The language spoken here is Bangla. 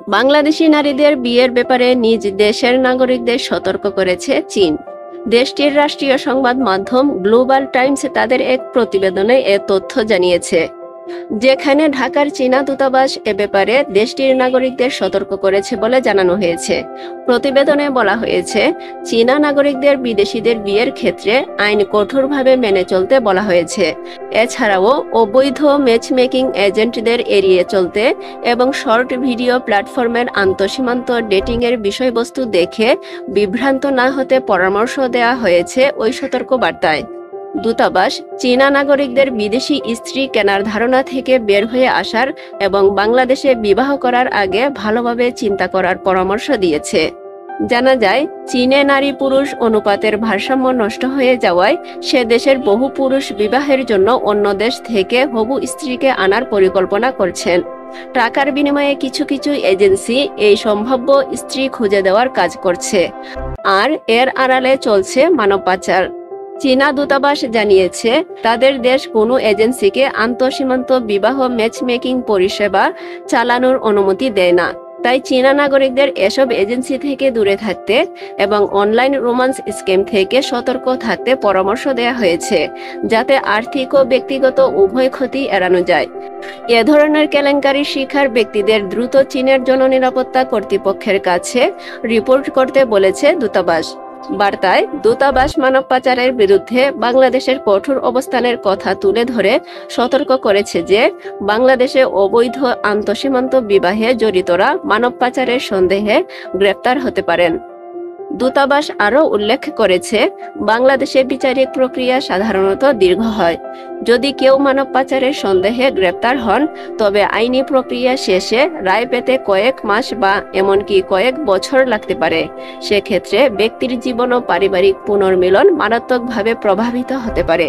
বাংলাদেশি নারীদের বিয়ের ব্যাপারে নিজ দেশের নাগরিকদের সতর্ক করেছে চীন। দেশটির রাষ্ট্রীয় সংবাদ মাধ্যম গ্লোবাল টাইমস তাদের এক প্রতিবেদনে এ তথ্য জানিয়েছে, যেখানে ঢাকার চীনা দূতাবাস এ ব্যাপারে দেশটির নাগরিকদের সতর্ক করেছে বলে জানানো হয়েছে। প্রতিবেদনে বলা হয়েছে, চীনা নাগরিকদের বিদেশিদের বিয়ের ক্ষেত্রে আইন কঠোরভাবে মেনে চলতে বলা হয়েছে। এছাড়াও অবৈধ ম্যাচমেকিং এজেন্টদের এড়িয়ে চলতে এবং শর্ট ভিডিও প্ল্যাটফর্মের আন্তঃসীমান্ত ডেটিংয়ের বিষয়বস্তু দেখে বিভ্রান্ত না হতে পরামর্শ দেওয়া হয়েছে ওই সতর্কবার্তায়। দূতাবাস চীনা নাগরিকদের বিদেশি স্ত্রী কেনার ধারণা থেকে বের হয়ে আসার এবং বাংলাদেশে বিবাহ করার আগে ভালোভাবে চিন্তা করার পরামর্শ দিয়েছে। জানা যায়, চীনে নারী পুরুষ অনুপাতের ভারসাম্য নষ্ট হয়ে যাওয়ায় সে দেশের বহু পুরুষ বিবাহের জন্য অন্য দেশ থেকে হবু স্ত্রীকে আনার পরিকল্পনা করছেন। টাকার বিনিময়ে কিছু কিছু এজেন্সি এই সম্ভাব্য স্ত্রী খুঁজে দেওয়ার কাজ করছে, আর এর আড়ালে চলছে মানব পাচার। চীনা দূতাবাস জানিয়েছে, তাদের দেশ কোনো এজেন্সিকে আন্তঃসীমান্ত বিবাহ ম্যাচমেকিং পরিষেবা চালানোর অনুমতি দেয় না। তাই চীনা নাগরিকদের এসব এজেন্সি থেকে দূরে থাকতে এবং অনলাইন রোমান্স স্কিম থেকে সতর্ক থাকতে পরামর্শ দেওয়া হয়েছে, যাতে আর্থিক ও ব্যক্তিগত উভয় ক্ষতি এড়ানো যায়। এ ধরনের কেলেঙ্কারির শিকার ব্যক্তিদের দ্রুত চীনের জননিরাপত্তা কর্তৃপক্ষের কাছে রিপোর্ট করতে বলেছে দূতাবাস। বার্তায় দূতাবাস মানব পাচারের বিরুদ্ধে বাংলাদেশের কঠোর অবস্থানের কথা তুলে ধরে সতর্ক করেছে যে, বাংলাদেশে অবৈধ আন্তঃসীমান্ত বিবাহে জড়িতরা মানব পাচারের সন্দেহে গ্রেপ্তার হতে পারেন। দূতাবাস আরও উল্লেখ করেছে, বাংলাদেশে বিচারিক প্রক্রিয়া সাধারণত দীর্ঘ হয়। যদি কেউ মানব পাচারের সন্দেহে গ্রেপ্তার হন, তবে আইনি প্রক্রিয়া শেষে রায় পেতে কয়েক মাস বা এমনকি কয়েক বছর লাগতে পারে। সেক্ষেত্রে ব্যক্তির জীবন ও পারিবারিক পুনর্মিলন মারাত্মকভাবে প্রভাবিত হতে পারে।